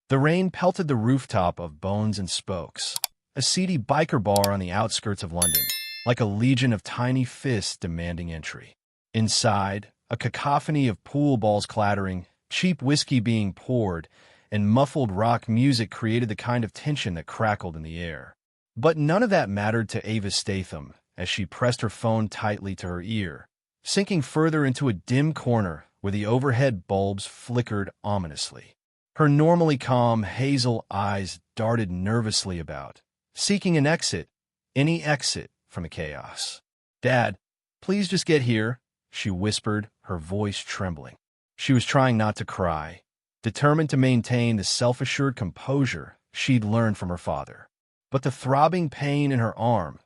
The rain pelted the rooftop of Bones and Spokes, a seedy biker bar on the outskirts of London, like a legion of tiny fists demanding entry. Inside, a cacophony of pool balls clattering, cheap whiskey being poured, and muffled rock music created the kind of tension that crackled in the air. But none of that mattered to Ava Statham as she pressed her phone tightly to her ear, sinking further into a dim corner where the overhead bulbs flickered ominously. Her normally calm hazel eyes darted nervously about, seeking an exit, any exit from the chaos. "Dad, please just get here," she whispered, her voice trembling. She was trying not to cry, determined to maintain the self-assured composure she'd learned from her father. But the throbbing pain in her arm,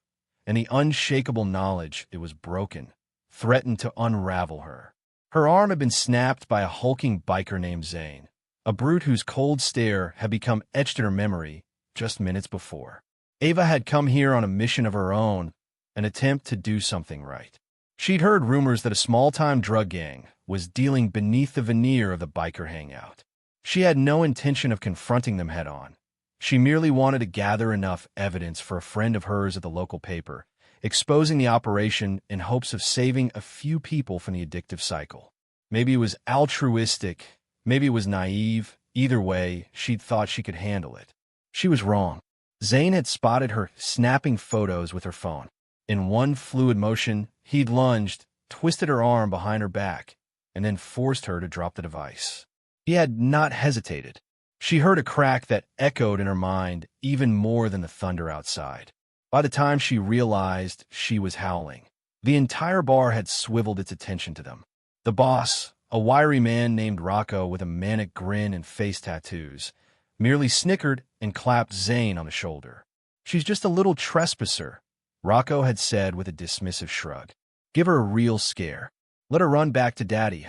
and the unshakable knowledge it was broken, threatened to unravel her. Her arm had been snapped by a hulking biker named Zane, a brute whose cold stare had become etched in her memory just minutes before. Ava had come here on a mission of her own, an attempt to do something right. She'd heard rumors that a small-time drug gang was dealing beneath the veneer of the biker hangout. She had no intention of confronting them head-on. She merely wanted to gather enough evidence for a friend of hers at the local paper, exposing the operation in hopes of saving a few people from the addictive cycle. Maybe it was altruistic, maybe it was naive. Either way, she'd thought she could handle it. She was wrong. Zane had spotted her snapping photos with her phone. In one fluid motion, he'd lunged, twisted her arm behind her back, and then forced her to drop the device. He had not hesitated. She heard a crack that echoed in her mind even more than the thunder outside. By the time she realized she was howling, the entire bar had swiveled its attention to them. The boss, a wiry man named Rocco with a manic grin and face tattoos, merely snickered and clapped Zane on the shoulder. "She's just a little trespasser," Rocco had said with a dismissive shrug. "Give her a real scare. Let her run back to Daddy."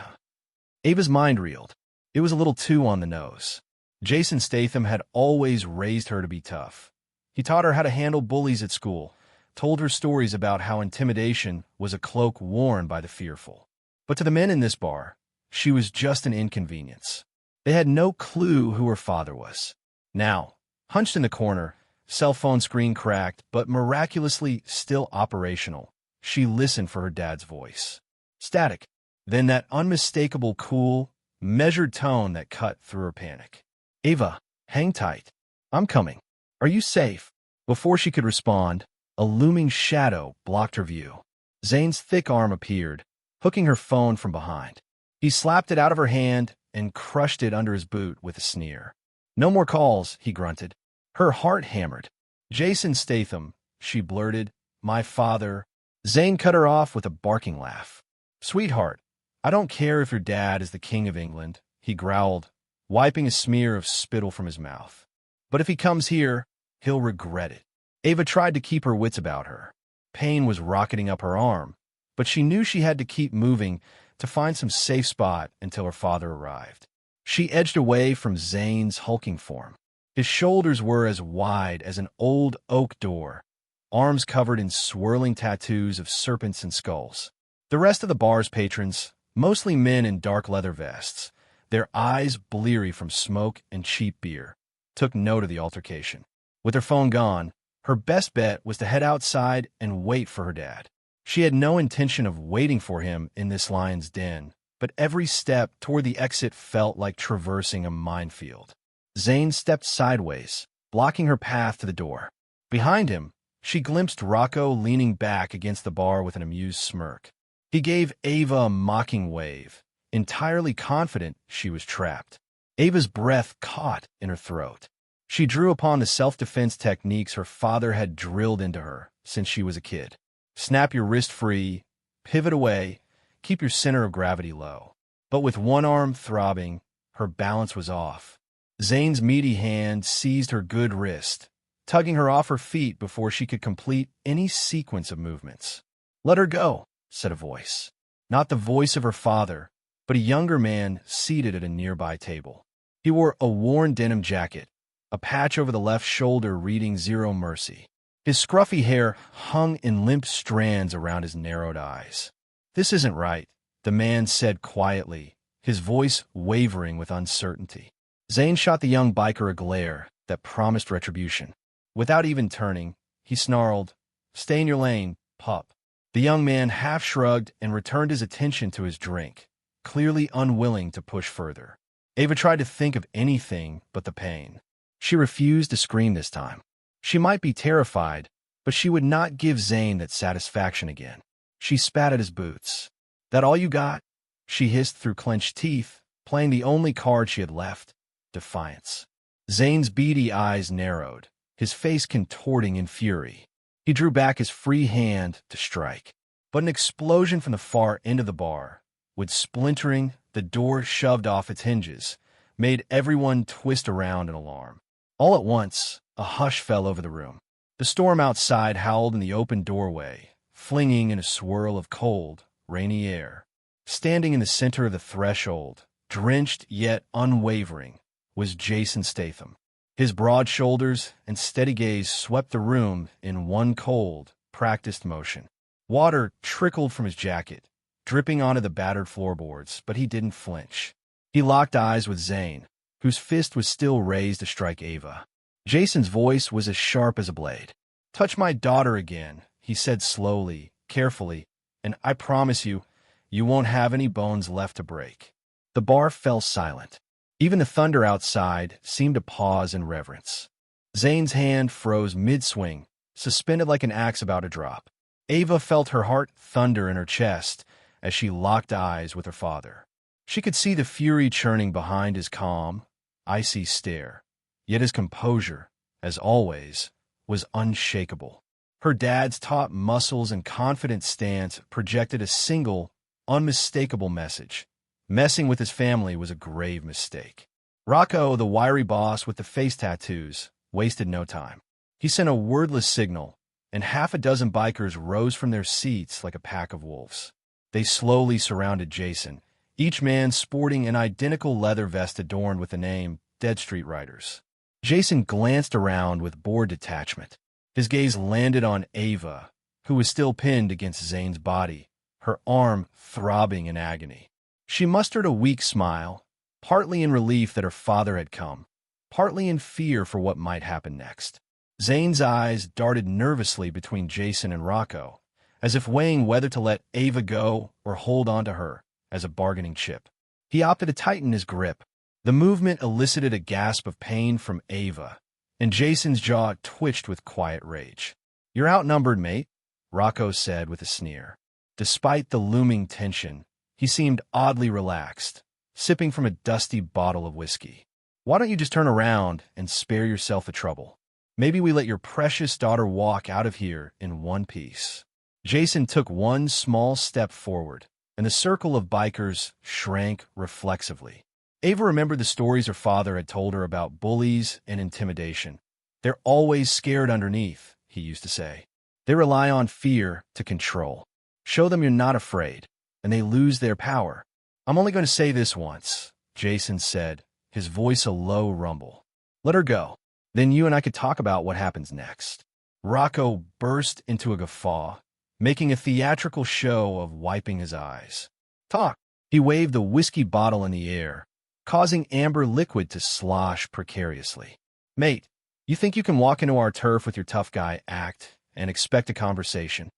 Ava's mind reeled. It was a little too on the nose. Jason Statham had always raised her to be tough. He taught her how to handle bullies at school, told her stories about how intimidation was a cloak worn by the fearful. But to the men in this bar, she was just an inconvenience. They had no clue who her father was. Now, hunched in the corner, cell phone screen cracked, but miraculously still operational, she listened for her dad's voice. Static. Then that unmistakable, cool, measured tone that cut through her panic. "Ava, hang tight. I'm coming. Are you safe?" Before she could respond, a looming shadow blocked her view. Zane's thick arm appeared, hooking her phone from behind. He slapped it out of her hand and crushed it under his boot with a sneer. "No more calls," he grunted. Her heart hammered. "Jason Statham," she blurted. "My father." Zane cut her off with a barking laugh. "Sweetheart, I don't care if your dad is the King of England," he growled, wiping a smear of spittle from his mouth. "But if he comes here, he'll regret it." Ava tried to keep her wits about her. Pain was rocketing up her arm, but she knew she had to keep moving to find some safe spot until her father arrived. She edged away from Zane's hulking form. His shoulders were as wide as an old oak door, arms covered in swirling tattoos of serpents and skulls. The rest of the bar's patrons, mostly men in dark leather vests, their eyes bleary from smoke and cheap beer, took note of the altercation. With her phone gone, her best bet was to head outside and wait for her dad. She had no intention of waiting for him in this lion's den, but every step toward the exit felt like traversing a minefield. Zane stepped sideways, blocking her path to the door. Behind him, she glimpsed Rocco leaning back against the bar with an amused smirk. He gave Ava a mocking wave, entirely confident she was trapped. Ava's breath caught in her throat. She drew upon the self-defense techniques her father had drilled into her since she was a kid. Snap your wrist free, pivot away, keep your center of gravity low. But with one arm throbbing, her balance was off. Zane's meaty hand seized her good wrist, tugging her off her feet before she could complete any sequence of movements. "Let her go," said a voice. Not the voice of her father, but a younger man seated at a nearby table. He wore a worn denim jacket, a patch over the left shoulder reading "Zero Mercy." His scruffy hair hung in limp strands around his narrowed eyes. "This isn't right," the man said quietly, his voice wavering with uncertainty. Zane shot the young biker a glare that promised retribution. Without even turning, he snarled, "Stay in your lane, pup." The young man half shrugged and returned his attention to his drink, clearly unwilling to push further. Ava tried to think of anything but the pain. She refused to scream this time. She might be terrified, but she would not give Zane that satisfaction again. She spat at his boots. "That all you got?" she hissed through clenched teeth, playing the only card she had left, defiance. Zane's beady eyes narrowed, his face contorting in fury. He drew back his free hand to strike. But an explosion from the far end of the bar, with splintering, the door shoved off its hinges, made everyone twist around in alarm. All at once, a hush fell over the room. The storm outside howled in the open doorway, flinging in a swirl of cold, rainy air. Standing in the center of the threshold, drenched yet unwavering, was Jason Statham. His broad shoulders and steady gaze swept the room in one cold, practiced motion. Water trickled from his jacket, dripping onto the battered floorboards, but he didn't flinch. He locked eyes with Zane, whose fist was still raised to strike Ava. Jason's voice was as sharp as a blade. "Touch my daughter again," he said slowly, carefully, "and I promise you, you won't have any bones left to break." The bar fell silent. Even the thunder outside seemed to pause in reverence. Zane's hand froze mid-swing, suspended like an axe about to drop. Ava felt her heart thunder in her chest as she locked eyes with her father. She could see the fury churning behind his calm, icy stare, yet his composure, as always, was unshakable. Her dad's taut muscles and confident stance projected a single, unmistakable message. Messing with his family was a grave mistake. Rocco, the wiry boss with the face tattoos, wasted no time. He sent a wordless signal, and half a dozen bikers rose from their seats like a pack of wolves. They slowly surrounded Jason, each man sporting an identical leather vest adorned with the name Dead Street Riders. Jason glanced around with bored detachment. His gaze landed on Ava, who was still pinned against Zane's body, her arm throbbing in agony. She mustered a weak smile, partly in relief that her father had come, partly in fear for what might happen next. Zane's eyes darted nervously between Jason and Rocco, as if weighing whether to let Ava go or hold on to her as a bargaining chip. He opted to tighten his grip. The movement elicited a gasp of pain from Ava, and Jason's jaw twitched with quiet rage. "You're outnumbered, mate," Rocco said with a sneer. Despite the looming tension, he seemed oddly relaxed, sipping from a dusty bottle of whiskey. "Why don't you just turn around and spare yourself the trouble? Maybe we let your precious daughter walk out of here in one piece." Jason took one small step forward, and the circle of bikers shrank reflexively. Ava remembered the stories her father had told her about bullies and intimidation. "They're always scared underneath," he used to say. "They rely on fear to control. Show them you're not afraid, and they lose their power." "I'm only going to say this once," Jason said, his voice a low rumble. "Let her go. Then you and I could talk about what happens next." Rocco burst into a guffaw, making a theatrical show of wiping his eyes. "Talk." He waved the whiskey bottle in the air, causing amber liquid to slosh precariously. "Mate, you think you can walk into our turf with your tough guy act and expect a conversation?"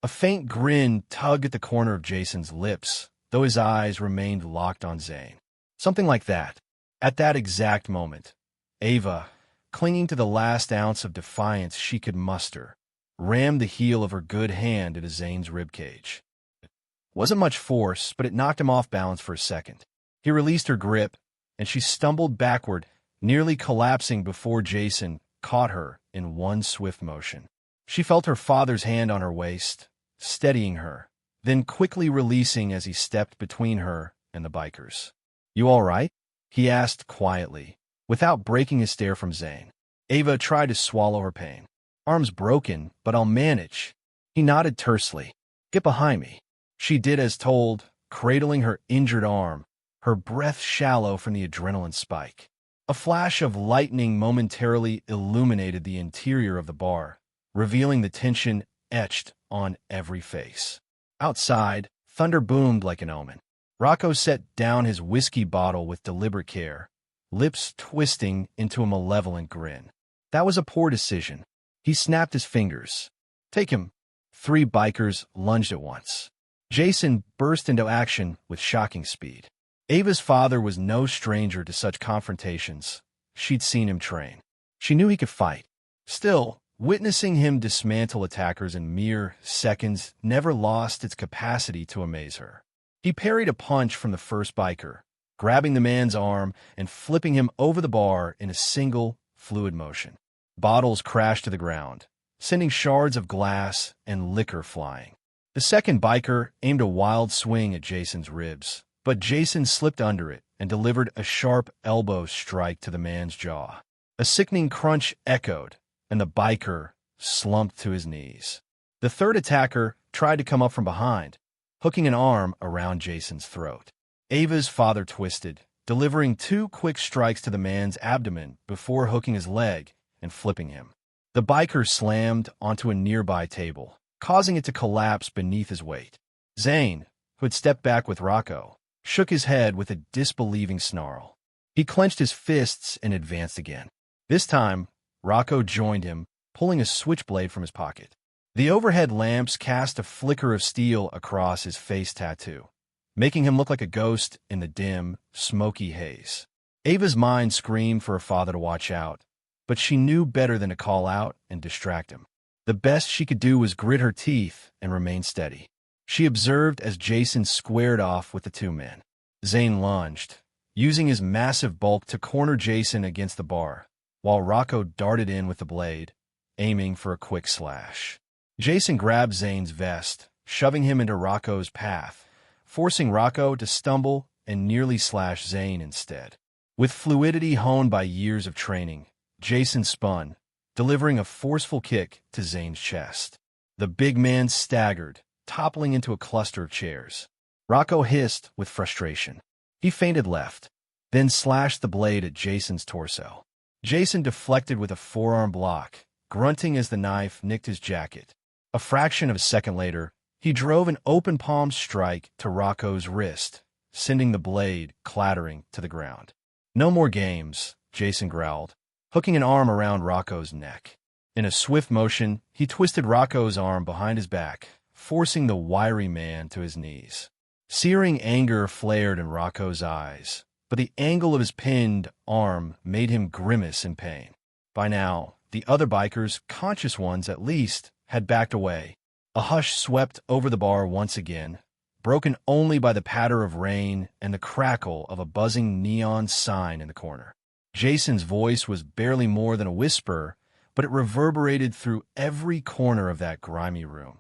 A faint grin tugged at the corner of Jason's lips, though his eyes remained locked on Zane. "Something like that." At that exact moment, Ava, clinging to the last ounce of defiance she could muster, rammed the heel of her good hand into Zane's ribcage. It wasn't much force, but it knocked him off balance for a second. He released her grip, and she stumbled backward, nearly collapsing before Jason caught her in one swift motion. She felt her father's hand on her waist, steadying her, then quickly releasing as he stepped between her and the bikers. "You all right?" he asked quietly, without breaking his stare from Zane. Ava tried to swallow her pain. "Arm's broken, but I'll manage." He nodded tersely. "Get behind me." She did as told, cradling her injured arm, her breath shallow from the adrenaline spike. A flash of lightning momentarily illuminated the interior of the bar, revealing the tension etched on every face. Outside, thunder boomed like an omen. Rocco set down his whiskey bottle with deliberate care, lips twisting into a malevolent grin. That was a poor decision. He snapped his fingers. Take him. 3 bikers lunged at once. Jason burst into action with shocking speed. Ava's father was no stranger to such confrontations. She'd seen him train. She knew he could fight. Still, witnessing him dismantle attackers in mere seconds never lost its capacity to amaze her. He parried a punch from the first biker, grabbing the man's arm and flipping him over the bar in a single, fluid motion. Bottles crashed to the ground, sending shards of glass and liquor flying. The second biker aimed a wild swing at Jason's ribs, but Jason slipped under it and delivered a sharp elbow strike to the man's jaw. A sickening crunch echoed, and the biker slumped to his knees. The third attacker tried to come up from behind, hooking an arm around Jason's throat. Ava's father twisted, delivering 2 quick strikes to the man's abdomen before hooking his leg and flipping him. The biker slammed onto a nearby table, causing it to collapse beneath his weight. Zane, who had stepped back with Rocco, shook his head with a disbelieving snarl. He clenched his fists and advanced again. This time, Rocco joined him, pulling a switchblade from his pocket. The overhead lamps cast a flicker of steel across his face tattoo, making him look like a ghost in the dim, smoky haze. Ava's mind screamed for her father to watch out, but she knew better than to call out and distract him. The best she could do was grit her teeth and remain steady. She observed as Jason squared off with the 2 men. Zane lunged, using his massive bulk to corner Jason against the bar, while Rocco darted in with the blade, aiming for a quick slash. Jason grabbed Zane's vest, shoving him into Rocco's path, forcing Rocco to stumble and nearly slash Zane instead. With fluidity honed by years of training, Jason spun, delivering a forceful kick to Zane's chest. The big man staggered, toppling into a cluster of chairs. Rocco hissed with frustration. He feinted left, then slashed the blade at Jason's torso. Jason deflected with a forearm block, grunting as the knife nicked his jacket. A fraction of a second later, he drove an open palm strike to Rocco's wrist, sending the blade clattering to the ground. No more games, Jason growled, hooking an arm around Rocco's neck. In a swift motion, he twisted Rocco's arm behind his back, forcing the wiry man to his knees. Searing anger flared in Rocco's eyes, but the angle of his pinned arm made him grimace in pain. By now, the other bikers, conscious ones at least, had backed away. A hush swept over the bar once again, broken only by the patter of rain and the crackle of a buzzing neon sign in the corner. Jason's voice was barely more than a whisper, but it reverberated through every corner of that grimy room.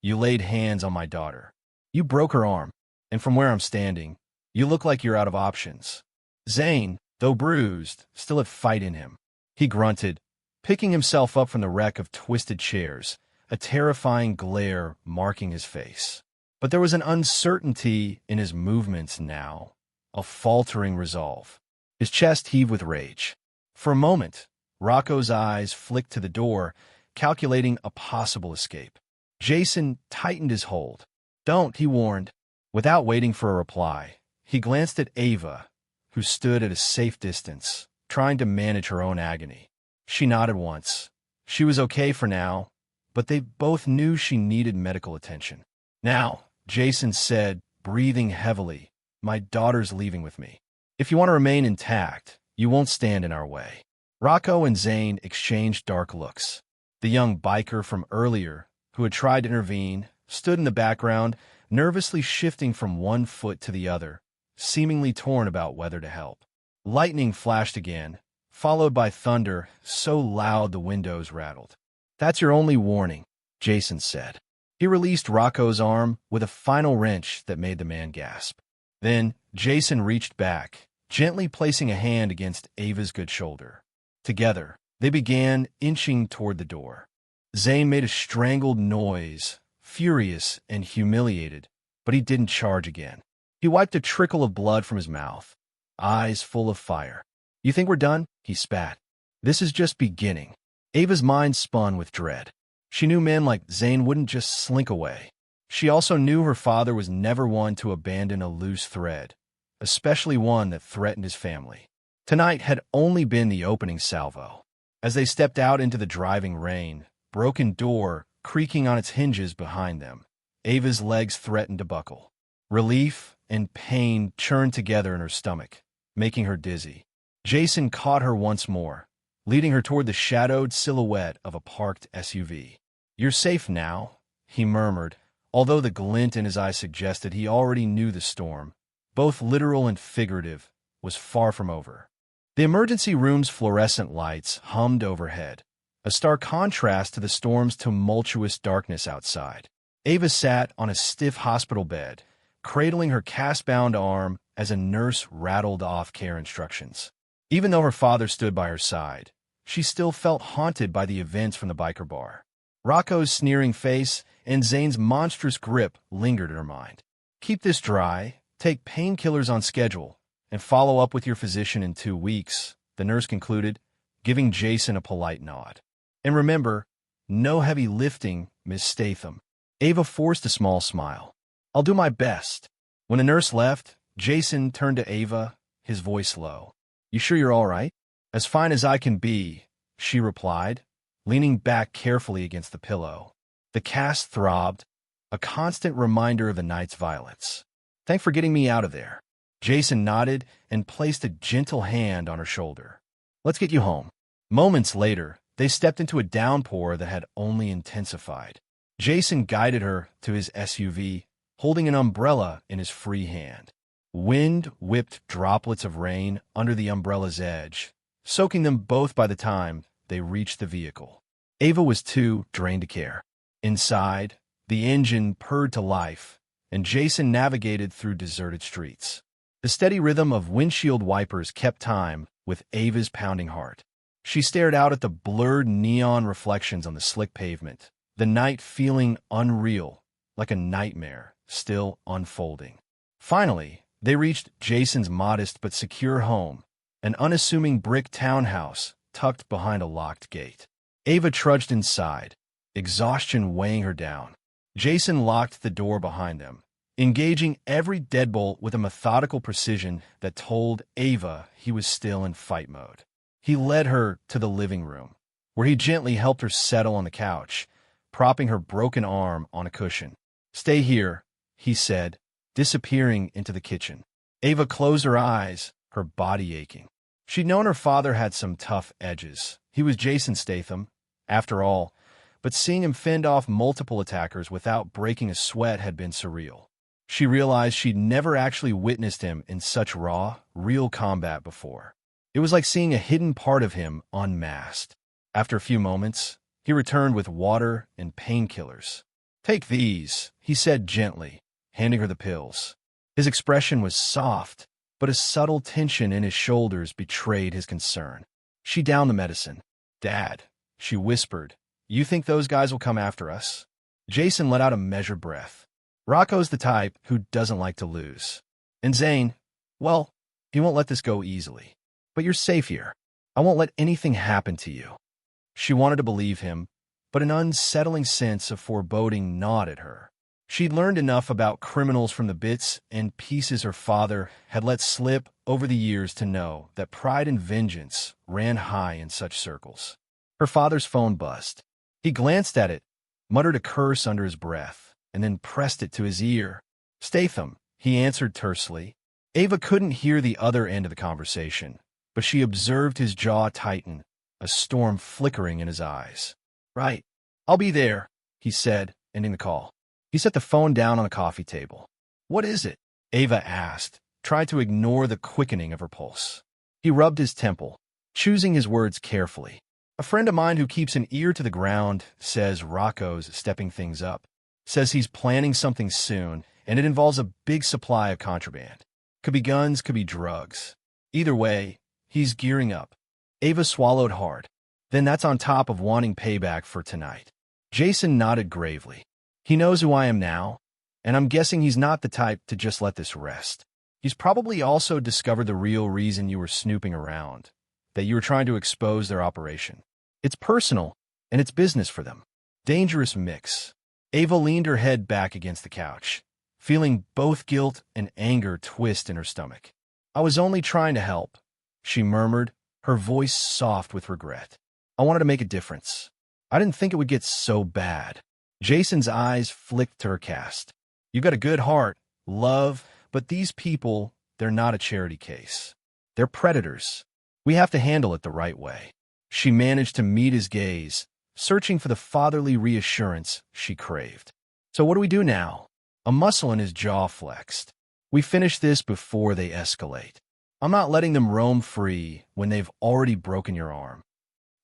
You laid hands on my daughter. You broke her arm, and from where I'm standing, you look like you're out of options. Zane, though bruised, still had fight in him. He grunted, picking himself up from the wreck of twisted chairs, a terrifying glare marking his face. But there was an uncertainty in his movements now, a faltering resolve. His chest heaved with rage. For a moment, Rocco's eyes flicked to the door, calculating a possible escape. Jason tightened his hold. Don't, he warned. Without waiting for a reply, he glanced at Ava, who stood at a safe distance, trying to manage her own agony. She nodded once. She was okay for now, but they both knew she needed medical attention. Now, Jason said, breathing heavily, my daughter's leaving with me. If you want to remain intact, you won't stand in our way. Rocco and Zane exchanged dark looks. The young biker from earlier, who had tried to intervene, stood in the background, nervously shifting from one foot to the other, seemingly torn about whether to help. Lightning flashed again, followed by thunder so loud the windows rattled. That's your only warning, Jason said. He released Rocco's arm with a final wrench that made the man gasp. Then Jason reached back, gently placing a hand against Ava's good shoulder. Together, they began inching toward the door. Zane made a strangled noise, furious and humiliated, but he didn't charge again. He wiped a trickle of blood from his mouth, eyes full of fire. You think we're done? He spat. This is just beginning. Ava's mind spun with dread. She knew men like Zane wouldn't just slink away. She also knew her father was never one to abandon a loose thread, especially one that threatened his family. Tonight had only been the opening salvo. As they stepped out into the driving rain, broken door creaking on its hinges behind them, Ava's legs threatened to buckle. Relief and pain churned together in her stomach, making her dizzy. Jason caught her once more, leading her toward the shadowed silhouette of a parked SUV. "You're safe now," he murmured, although the glint in his eyes suggested he already knew the storm, both literal and figurative, was far from over. The emergency room's fluorescent lights hummed overhead, a stark contrast to the storm's tumultuous darkness outside. Ava sat on a stiff hospital bed, cradling her cast-bound arm as a nurse rattled off care instructions. Even though her father stood by her side, she still felt haunted by the events from the biker bar. Rocco's sneering face and Zane's monstrous grip lingered in her mind. "Keep this dry, take painkillers on schedule, and follow up with your physician in 2 weeks," the nurse concluded, giving Jason a polite nod. "And remember, no heavy lifting, Miss Statham." Ava forced a small smile. "I'll do my best." When the nurse left, Jason turned to Ava, his voice low. "You sure you're all right?" "As fine as I can be," she replied, leaning back carefully against the pillow. The cast throbbed, a constant reminder of the night's violence. "Thanks for getting me out of there." Jason nodded and placed a gentle hand on her shoulder. "Let's get you home." Moments later, they stepped into a downpour that had only intensified. Jason guided her to his SUV, holding an umbrella in his free hand. Wind whipped droplets of rain under the umbrella's edge, soaking them both by the time they reached the vehicle. Ava was too drained to care. Inside, the engine purred to life, and Jason navigated through deserted streets. The steady rhythm of windshield wipers kept time with Ava's pounding heart. She stared out at the blurred neon reflections on the slick pavement, the night feeling unreal, like a nightmare still unfolding. Finally, they reached Jason's modest but secure home, an unassuming brick townhouse tucked behind a locked gate. Ava trudged inside, exhaustion weighing her down. Jason locked the door behind them, engaging every deadbolt with a methodical precision that told Ava he was still in fight mode. He led her to the living room, where he gently helped her settle on the couch, propping her broken arm on a cushion. "Stay here," he said, disappearing into the kitchen. Ava closed her eyes, her body aching. She'd known her father had some tough edges. He was Jason Statham, after all, but seeing him fend off multiple attackers without breaking a sweat had been surreal. She realized she'd never actually witnessed him in such raw, real combat before. It was like seeing a hidden part of him unmasked. After a few moments, he returned with water and painkillers. "Take these," he said gently, handing her the pills. His expression was soft, but a subtle tension in his shoulders betrayed his concern. She downed the medicine. "Dad," she whispered, "you think those guys will come after us?" Jason let out a measured breath. "Rocco's the type who doesn't like to lose. And Zane, well, he won't let this go easily. But you're safe here. I won't let anything happen to you." She wanted to believe him, but an unsettling sense of foreboding gnawed at her. She'd learned enough about criminals from the bits and pieces her father had let slip over the years to know that pride and vengeance ran high in such circles. Her father's phone buzzed. He glanced at it, muttered a curse under his breath, and then pressed it to his ear. "Statham," he answered tersely. Ava couldn't hear the other end of the conversation, but she observed his jaw tighten, a storm flickering in his eyes. "Right. I'll be there," he said, ending the call. He set the phone down on a coffee table. "What is it?" Ava asked, tried to ignore the quickening of her pulse. He rubbed his temple, choosing his words carefully. "A friend of mine who keeps an ear to the ground says Rocco's stepping things up. Says he's planning something soon, and it involves a big supply of contraband. Could be guns, could be drugs. Either way, he's gearing up." Ava swallowed hard. "Then that's on top of wanting payback for tonight." Jason nodded gravely. "He knows who I am now, and I'm guessing he's not the type to just let this rest. He's probably also discovered the real reason you were snooping around, that you were trying to expose their operation. It's personal, and it's business for them. Dangerous mix." Ava leaned her head back against the couch, feeling both guilt and anger twist in her stomach. "I was only trying to help," she murmured, her voice soft with regret. I wanted to make a difference. I didn't think it would get so bad. Jason's eyes flicked to her cast. You've got a good heart, love, but these people, they're not a charity case. They're predators. We have to handle it the right way. She managed to meet his gaze, searching for the fatherly reassurance she craved. So what do we do now? A muscle in his jaw flexed. We finish this before they escalate. I'm not letting them roam free when they've already broken your arm.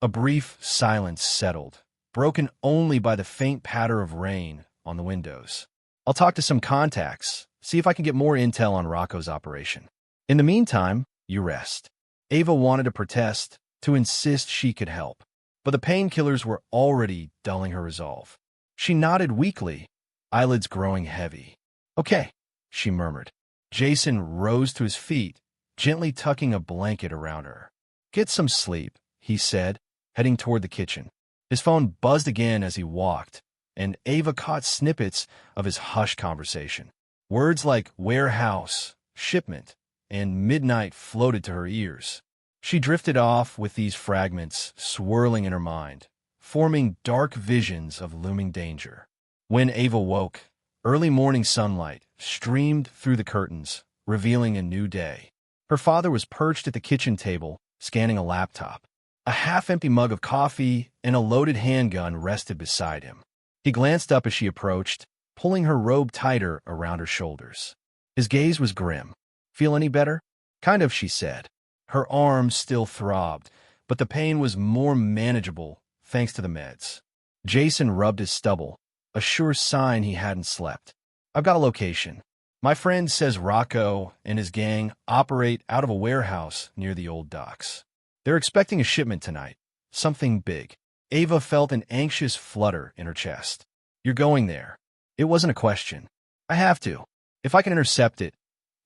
A brief silence settled, broken only by the faint patter of rain on the windows. I'll talk to some contacts, see if I can get more intel on Rocco's operation. In the meantime, you rest. Ava wanted to protest, to insist she could help, but the painkillers were already dulling her resolve. She nodded weakly, eyelids growing heavy. Okay, she murmured. Jason rose to his feet, gently tucking a blanket around her. Get some sleep, he said, heading toward the kitchen. His phone buzzed again as he walked, and Ava caught snippets of his hushed conversation. Words like warehouse, shipment, and midnight floated to her ears. She drifted off with these fragments swirling in her mind, forming dark visions of looming danger. When Ava woke, early morning sunlight streamed through the curtains, revealing a new day. Her father was perched at the kitchen table, scanning a laptop. A half-empty mug of coffee and a loaded handgun rested beside him. He glanced up as she approached, pulling her robe tighter around her shoulders. His gaze was grim. Feel any better? Kind of, she said. Her arms still throbbed, but the pain was more manageable thanks to the meds. Jason rubbed his stubble, a sure sign he hadn't slept. I've got a location. My friend says Rocco and his gang operate out of a warehouse near the old docks. They're expecting a shipment tonight. Something big. Ava felt an anxious flutter in her chest. You're going there. It wasn't a question. I have to. If I can intercept it,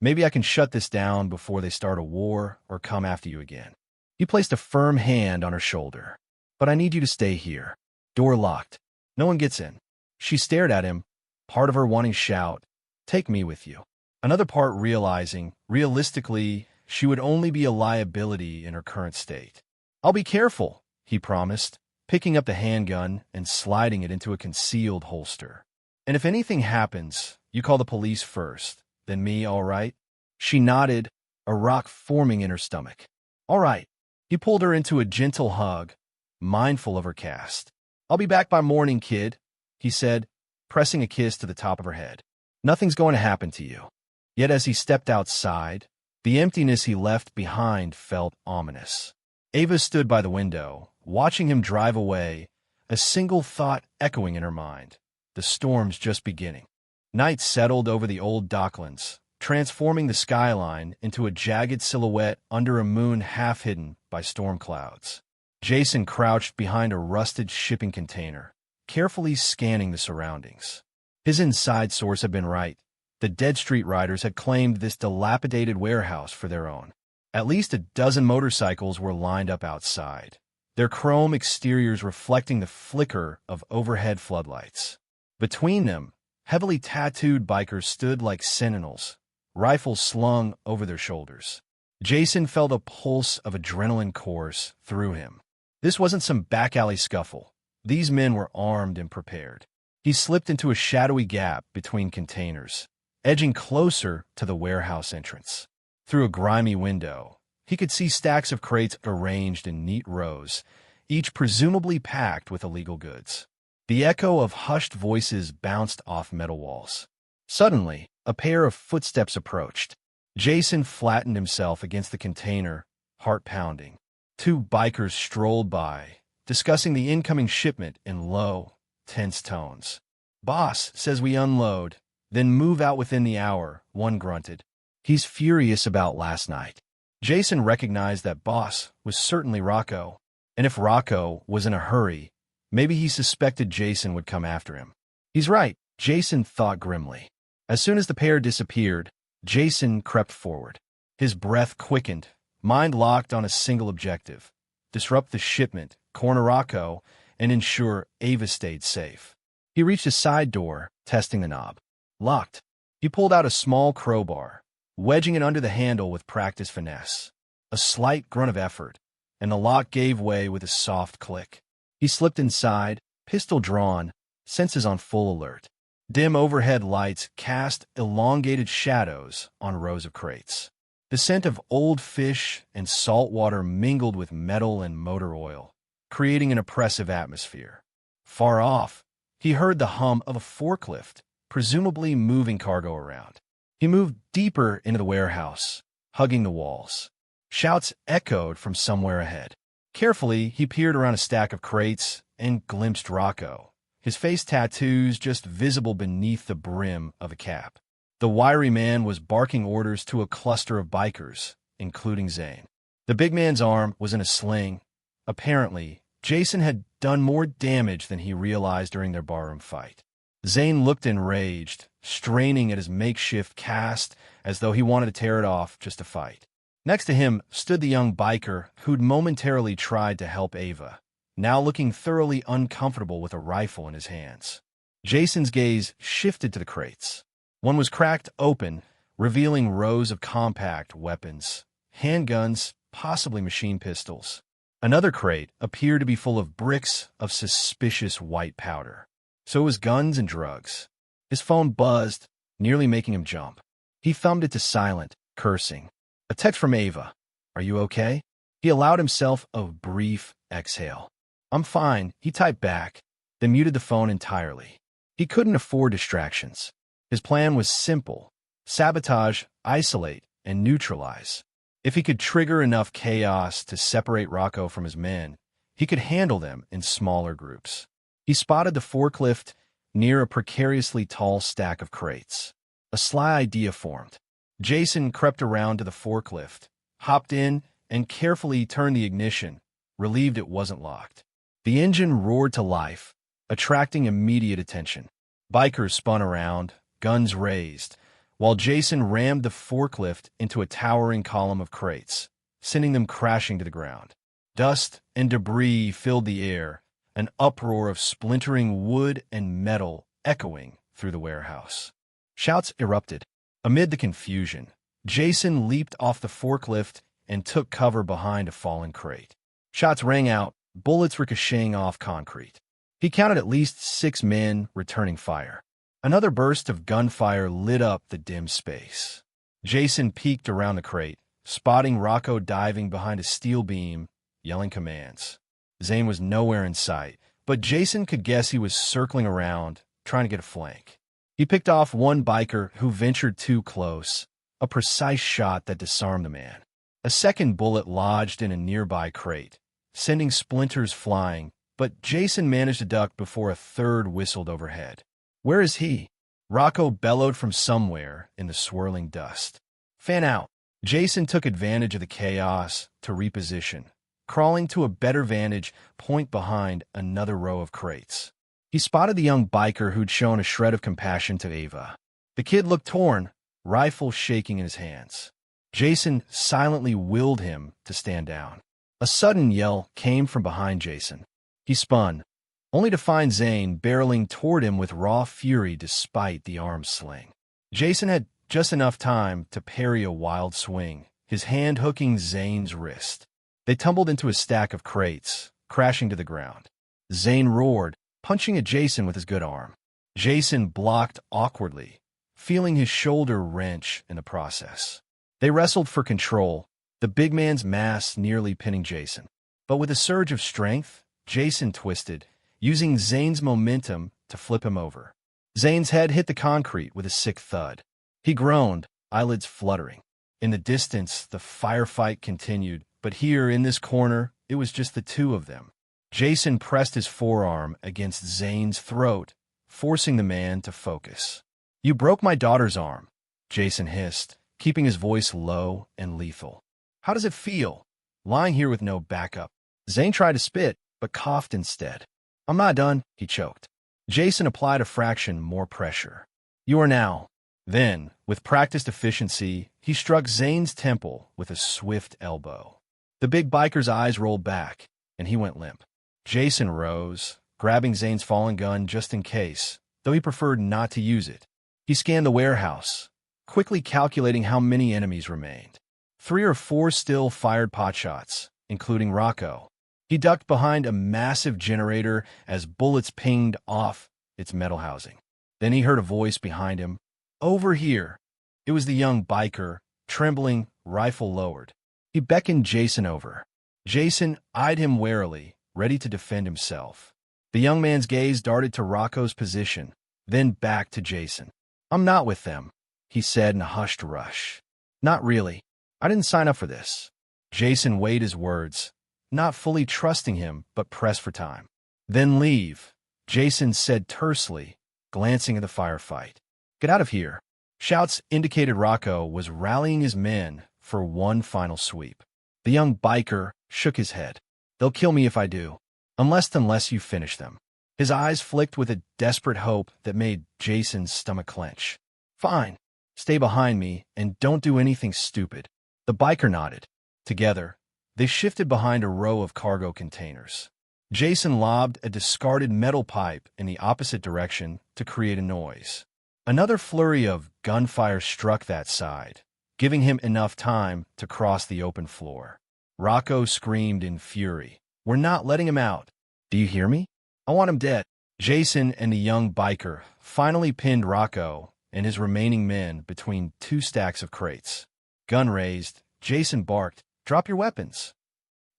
maybe I can shut this down before they start a war or come after you again. He placed a firm hand on her shoulder. But I need you to stay here. Door locked. No one gets in. She stared at him, part of her wanting to shout, take me with you. Another part realizing, realistically, she would only be a liability in her current state. I'll be careful, he promised, picking up the handgun and sliding it into a concealed holster. And if anything happens, you call the police first, then me, all right? She nodded, a rock forming in her stomach. All right. He pulled her into a gentle hug, mindful of her cast. I'll be back by morning, kid, he said, pressing a kiss to the top of her head. Nothing's going to happen to you. Yet as he stepped outside, the emptiness he left behind felt ominous. Ava stood by the window, watching him drive away, a single thought echoing in her mind. The storm's just beginning. Night settled over the old docklands, transforming the skyline into a jagged silhouette under a moon half hidden by storm clouds. Jason crouched behind a rusted shipping container, carefully scanning the surroundings. His inside source had been right. The Dead Street Riders had claimed this dilapidated warehouse for their own. At least a dozen motorcycles were lined up outside, their chrome exteriors reflecting the flicker of overhead floodlights. Between them, heavily tattooed bikers stood like sentinels, rifles slung over their shoulders. Jason felt a pulse of adrenaline course through him. This wasn't some back-alley scuffle. These men were armed and prepared. He slipped into a shadowy gap between containers, edging closer to the warehouse entrance. Through a grimy window, he could see stacks of crates arranged in neat rows, each presumably packed with illegal goods. The echo of hushed voices bounced off metal walls. Suddenly, a pair of footsteps approached. Jason flattened himself against the container, heart pounding. Two bikers strolled by, discussing the incoming shipment in low, tense tones. Boss says we unload, then move out within the hour, one grunted. He's furious about last night. Jason recognized that boss was certainly Rocco, and if Rocco was in a hurry, maybe he suspected Jason would come after him. He's right, Jason thought grimly. As soon as the pair disappeared, Jason crept forward. His breath quickened, mind locked on a single objective: disrupt the shipment, corner Rocco, and ensure Ava stayed safe. He reached a side door, testing the knob. Locked. He pulled out a small crowbar, wedging it under the handle with practiced finesse. A slight grunt of effort, and the lock gave way with a soft click. He slipped inside, pistol drawn, senses on full alert. Dim overhead lights cast elongated shadows on rows of crates. The scent of old fish and salt water mingled with metal and motor oil, creating an oppressive atmosphere. Far off, he heard the hum of a forklift, presumably moving cargo around. He moved deeper into the warehouse, hugging the walls. Shouts echoed from somewhere ahead. Carefully, he peered around a stack of crates and glimpsed Rocco, his face tattoos just visible beneath the brim of a cap. The wiry man was barking orders to a cluster of bikers, including Zane. The big man's arm was in a sling. Apparently, Jason had done more damage than he realized during their barroom fight. Zane looked enraged, straining at his makeshift cast as though he wanted to tear it off just to fight. Next to him stood the young biker who'd momentarily tried to help Ava, now looking thoroughly uncomfortable with a rifle in his hands. Jason's gaze shifted to the crates. One was cracked open, revealing rows of compact weapons, handguns, possibly machine pistols. Another crate appeared to be full of bricks of suspicious white powder. So it was guns and drugs. His phone buzzed, nearly making him jump. He thumbed it to silent, cursing. A text from Ava. "Are you okay?" He allowed himself a brief exhale. "I'm fine," he typed back, then muted the phone entirely. He couldn't afford distractions. His plan was simple: sabotage, isolate, and neutralize. If he could trigger enough chaos to separate Rocco from his men, he could handle them in smaller groups. He spotted the forklift near a precariously tall stack of crates. A sly idea formed. Jason crept around to the forklift, hopped in, and carefully turned the ignition, relieved it wasn't locked. The engine roared to life, attracting immediate attention. Bikers spun around, guns raised, while Jason rammed the forklift into a towering column of crates, sending them crashing to the ground. Dust and debris filled the air, an uproar of splintering wood and metal echoing through the warehouse. Shouts erupted. Amid the confusion, Jason leaped off the forklift and took cover behind a fallen crate. Shots rang out, bullets ricocheting off concrete. He counted at least 6 men returning fire. Another burst of gunfire lit up the dim space. Jason peeked around the crate, spotting Rocco diving behind a steel beam, yelling commands. Zane was nowhere in sight, but Jason could guess he was circling around, trying to get a flank. He picked off one biker who ventured too close, a precise shot that disarmed the man. A second bullet lodged in a nearby crate, sending splinters flying, but Jason managed to duck before a third whistled overhead. "Where is he?" Rocco bellowed from somewhere in the swirling dust. "Fan out." Jason took advantage of the chaos to reposition, crawling to a better vantage point behind another row of crates. He spotted the young biker who'd shown a shred of compassion to Ava. The kid looked torn, rifle shaking in his hands. Jason silently willed him to stand down. A sudden yell came from behind Jason. He spun, only to find Zane barreling toward him with raw fury despite the arm's sling. Jason had just enough time to parry a wild swing, his hand hooking Zane's wrist. They tumbled into a stack of crates, crashing to the ground. Zane roared, punching at Jason with his good arm. Jason blocked awkwardly, feeling his shoulder wrench in the process. They wrestled for control, the big man's mass nearly pinning Jason. But with a surge of strength, Jason twisted, using Zane's momentum to flip him over. Zane's head hit the concrete with a sick thud. He groaned, eyelids fluttering. In the distance, the firefight continued, but here in this corner, it was just the two of them. Jason pressed his forearm against Zane's throat, forcing the man to focus. "You broke my daughter's arm," Jason hissed, keeping his voice low and lethal. "How does it feel, lying here with no backup?" Zane tried to spit, but coughed instead. "I'm not done," he choked. Jason applied a fraction more pressure. "You are now." Then, with practiced efficiency, he struck Zane's temple with a swift elbow. The big biker's eyes rolled back, and he went limp. Jason rose, grabbing Zane's fallen gun just in case, though he preferred not to use it. He scanned the warehouse, quickly calculating how many enemies remained. 3 or 4 still fired potshots, including Rocco. He ducked behind a massive generator as bullets pinged off its metal housing. Then he heard a voice behind him. "Over here." It was the young biker, trembling, rifle lowered. He beckoned Jason over. Jason eyed him warily, ready to defend himself. The young man's gaze darted to Rocco's position, then back to Jason. "I'm not with them," he said in a hushed rush. "Not really. I didn't sign up for this." Jason weighed his words, not fully trusting him, but pressed for time. "Then leave," Jason said tersely, glancing at the firefight. "Get out of here." Shouts indicated Rocco was rallying his men for one final sweep. The young biker shook his head. "They'll kill me if I do, unless you finish them." His eyes flicked with a desperate hope that made Jason's stomach clench. "Fine. Stay behind me and don't do anything stupid." The biker nodded. Together, they shifted behind a row of cargo containers. Jason lobbed a discarded metal pipe in the opposite direction to create a noise. Another flurry of gunfire struck that side, giving him enough time to cross the open floor. Rocco screamed in fury. "We're not letting him out. Do you hear me? I want him dead." Jason and the young biker finally pinned Rocco and his remaining men between 2 stacks of crates. Gun raised, Jason barked, "Drop your weapons."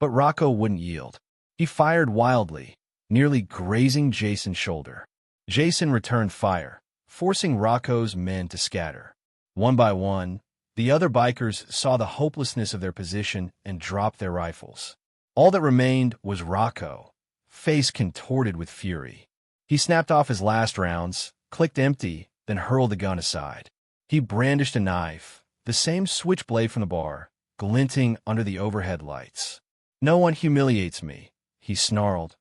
But Rocco wouldn't yield. He fired wildly, nearly grazing Jason's shoulder. Jason returned fire, forcing Rocco's men to scatter. One by one, the other bikers saw the hopelessness of their position and dropped their rifles. All that remained was Rocco, face contorted with fury. He snapped off his last rounds, clicked empty, then hurled the gun aside. He brandished a knife, the same switchblade from the bar, glinting under the overhead lights. "No one humiliates me," he snarled,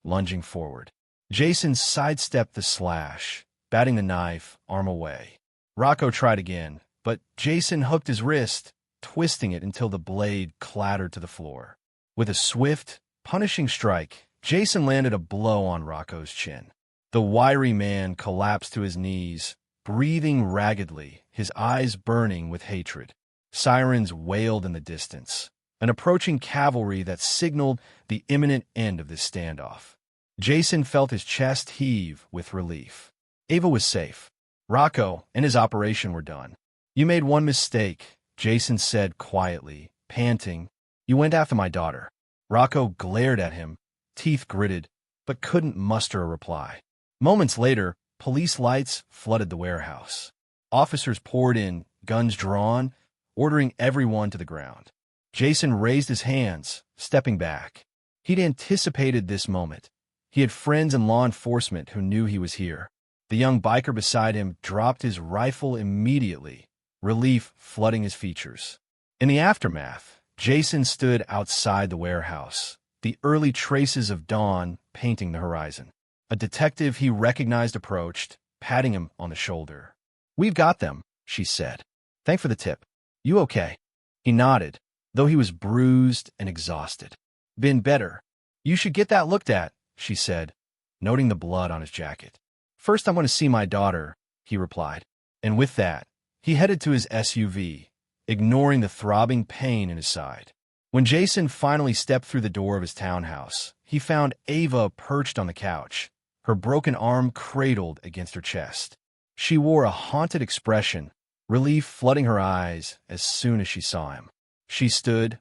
lunging forward. Jason sidestepped the slash, batting the knife, arm away. Rocco tried again, but Jason hooked his wrist, twisting it until the blade clattered to the floor. With a swift, punishing strike, Jason landed a blow on Rocco's chin. The wiry man collapsed to his knees, breathing raggedly, his eyes burning with hatred. Sirens wailed in the distance, an approaching cavalry that signaled the imminent end of this standoff. Jason felt his chest heave with relief. Ava was safe. Rocco and his operation were done. "You made one mistake," Jason said quietly, panting. "You went after my daughter." Rocco glared at him, teeth gritted, but couldn't muster a reply. Moments later, police lights flooded the warehouse. Officers poured in, guns drawn, ordering everyone to the ground. Jason raised his hands, stepping back. He'd anticipated this moment. He had friends in law enforcement who knew he was here. The young biker beside him dropped his rifle immediately, relief flooding his features. In the aftermath, Jason stood outside the warehouse, the early traces of dawn painting the horizon. A detective he recognized approached, patting him on the shoulder. "We've got them," she said. "Thanks for the tip. You okay?" He nodded, though he was bruised and exhausted. "Been better. You should get that looked at," she said, noting the blood on his jacket. "First, I'm going to see my daughter," he replied. And with that, he headed to his SUV, ignoring the throbbing pain in his side. When Jason finally stepped through the door of his townhouse, he found Ava perched on the couch, her broken arm cradled against her chest. She wore a haunted expression, relief flooding her eyes as soon as she saw him. She stood,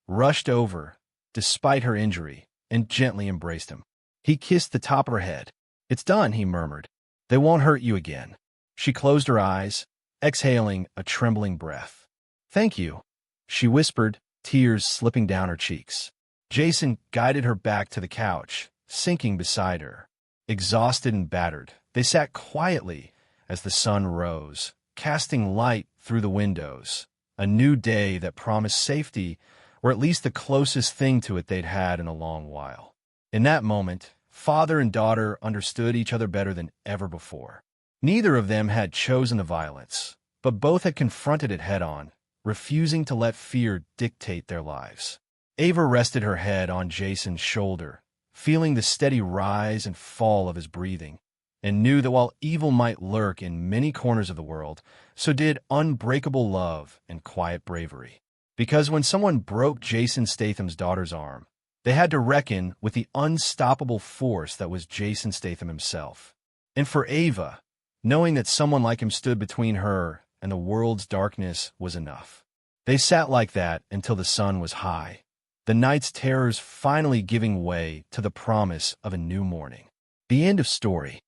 rushed over, despite her injury, and gently embraced him. He kissed the top of her head. "It's done," he murmured. "They won't hurt you again." She closed her eyes, exhaling a trembling breath. "Thank you," she whispered, tears slipping down her cheeks. Jason guided her back to the couch, sinking beside her. Exhausted and battered, they sat quietly as the sun rose, casting light through the windows. A new day that promised safety, or at least the closest thing to it they'd had in a long while. In that moment, father and daughter understood each other better than ever before. Neither of them had chosen the violence, but both had confronted it head-on, refusing to let fear dictate their lives. Ava rested her head on Jason's shoulder, feeling the steady rise and fall of his breathing, and knew that while evil might lurk in many corners of the world, so did unbreakable love and quiet bravery. Because when someone broke Jason Statham's daughter's arm, they had to reckon with the unstoppable force that was Jason Statham himself. And for Ava, knowing that someone like him stood between her and the world's darkness was enough. They sat like that until the sun was high, the night's terrors finally giving way to the promise of a new morning. The end of story.